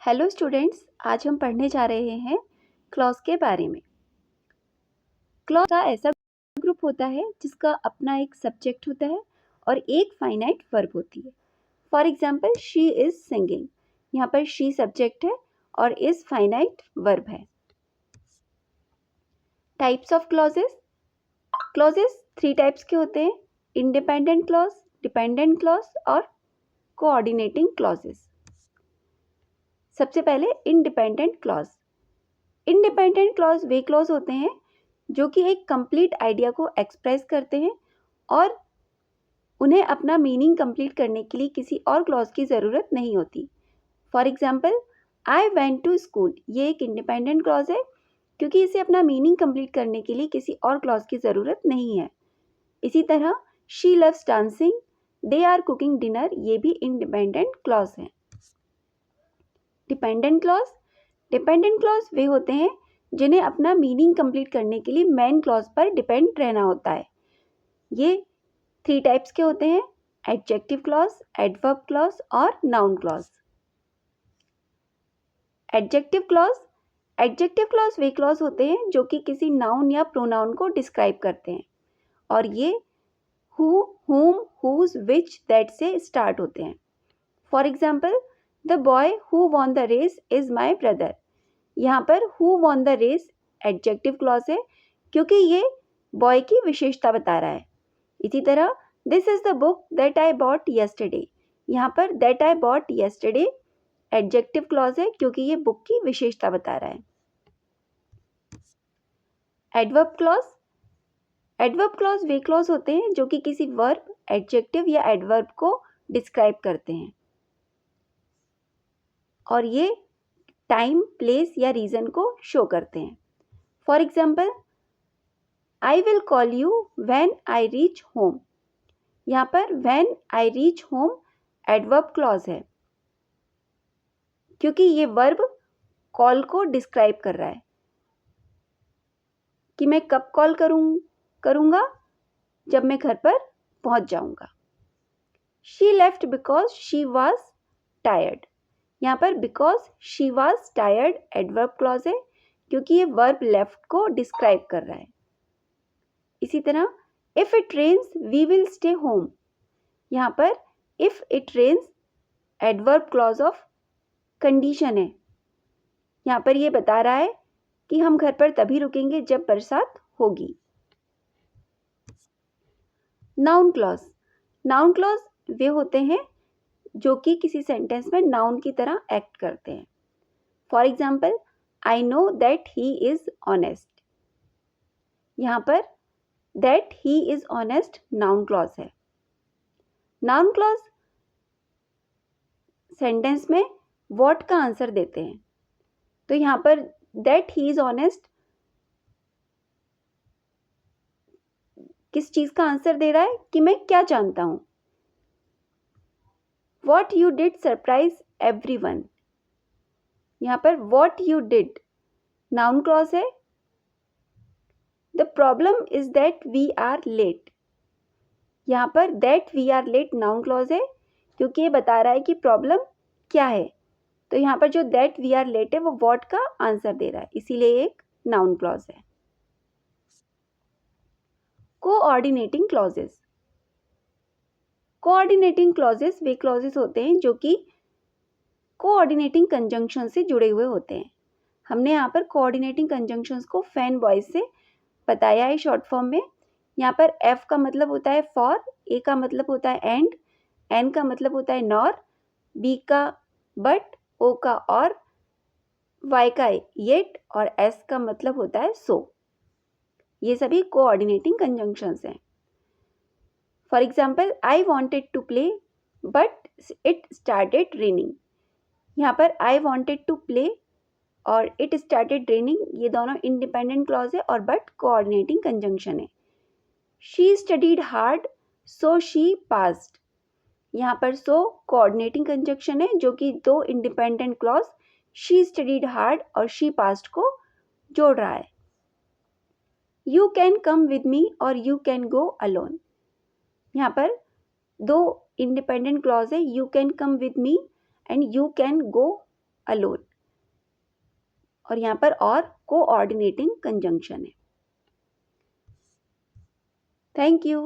Hello students, आज हम पढ़ने जा रहे हैं क्लॉज के बारे में। क्लॉज का ऐसा ग्रुप होता है जिसका अपना एक सब्जेक्ट होता है और एक फाइनाइट वर्ब होती है। For example, she is singing. यहाँ पर शी सब्जेक्ट है और इज फाइनाइट वर्ब है। Types of clauses. Clauses 3 types के होते हैं: इंडिपेंडेंट क्लॉज, डिपेंडेंट क्लॉज और कोऑर्डिनेटिंग क्लॉजेस। सबसे पहले इंडिपेंडेंट क्लॉज। इंडिपेंडेंट क्लॉज वे क्लॉज होते हैं जो कि एक कंप्लीट आइडिया को एक्सप्रेस करते हैं और उन्हें अपना मीनिंग कंप्लीट करने के लिए किसी और क्लॉज की ज़रूरत नहीं होती। For example, I went to school, ये एक इंडिपेंडेंट क्लॉज है क्योंकि इसे अपना मीनिंग कंप्लीट करने के लिए किसी और क्लॉज की ज़रूरत नहीं है। इसी तरह she loves dancing, they are cooking dinner, ये भी इंडिपेंडेंट क्लॉज है। Dependent clause. डिपेंडेंट क्लॉज वे होते हैं जिन्हें अपना मीनिंग कंप्लीट करने के लिए मेन क्लॉज पर डिपेंड रहना होता है। ये 3 टाइप्स के होते हैं: एडजेक्टिव क्लॉज, एडवर्ब क्लॉज और noun clause. Adjective clause. Adjective clause वे क्लॉज होते हैं जो कि किसी नाउन या प्रोनाउन को डिस्क्राइब करते हैं और ये who, whom, whose, which, that से स्टार्ट होते हैं। For example, the boy who won the race is my brother. यहाँ पर who won the race adjective clause है क्योंकि ये बॉय की विशेषता बता रहा है। इसी तरह this is the book that I bought yesterday. यहाँ पर that I bought yesterday adjective clause है क्योंकि ये बुक की विशेषता बता रहा है। Adverb clause. एडवर्ब क्लॉज वे क्लॉज होते हैं जो कि किसी वर्ब, एडजेक्टिव या एडवर्ब को डिस्क्राइब करते हैं और ये टाइम, प्लेस या रीजन को शो करते हैं। For example, I will call you when I reach home. यहाँ पर when I reach home adverb clause है क्योंकि ये वर्ब कॉल को डिस्क्राइब कर रहा है कि मैं कब कॉल करूँगा, जब मैं घर पर पहुँच जाऊँगा। She left because she was tired. यहाँ पर because she was tired adverb clause है क्योंकि ये वर्ब लेफ्ट को डिस्क्राइब कर रहा है। इसी तरह if it rains we will stay home. यहाँ पर if it rains adverb clause of condition है। यहाँ पर ये बता रहा है कि हम घर पर तभी रुकेंगे जब बरसात होगी। Noun clause. नाउन क्लॉज वे होते हैं जो कि किसी सेंटेंस में नाउन की तरह एक्ट करते हैं। For example, I know that he is honest. यहाँ पर that he is honest noun clause है। नाउन क्लॉज सेंटेंस में व्हाट का आंसर देते हैं, तो यहाँ पर दैट ही इज ऑनेस्ट किस चीज का आंसर दे रहा है कि मैं क्या जानता हूं। What you did surprise everyone. यहाँ पर what you did noun clause है। The problem is that we are late. यहाँ पर that we are late noun clause है क्योंकि ये बता रहा है कि प्रॉब्लम क्या है, तो यहाँ पर जो दैट वी आर लेट है वो वॉट का आंसर दे रहा है, इसीलिए एक नाउन क्लॉज है। Coordinating clauses. कोऑर्डिनेटिंग क्लॉजेस वे क्लॉजेस होते हैं जो कि कोऑर्डिनेटिंग कंजंक्शन से जुड़े हुए होते हैं। हमने यहाँ पर कोऑर्डिनेटिंग कंजंक्शंस को फैन बॉयज से बताया है शॉर्ट फॉर्म में। यहाँ पर एफ का मतलब होता है फॉर, ए का मतलब होता है एंड, एन का मतलब होता है नॉर, बी का बट, ओ का और, वाई का येट और एस का मतलब होता है सो। ये सभी कोऑर्डिनेटिंग कंजंक्शंस हैं। For example, I wanted to play but it started raining. यहाँ पर आई वॉन्टेड टू प्ले और इट स्टार्टेड रेनिंग ये दोनों इंडिपेंडेंट क्लॉज है और बट कोऑर्डिनेटिंग कंजंक्शन है। She studied hard so she passed. यहाँ पर सो कोऑर्डिनेटिंग कंजंक्शन है जो कि 2 independent clause she studied hard और शी पास्ड को जोड़ रहा है। You can come with me और यू कैन गो अलोन। यहाँ पर 2 इंडिपेंडेंट क्लॉज है, you can come with me and you can go alone, और यहाँ पर और कोऑर्डिनेटिंग कंजंक्शन है। Thank you.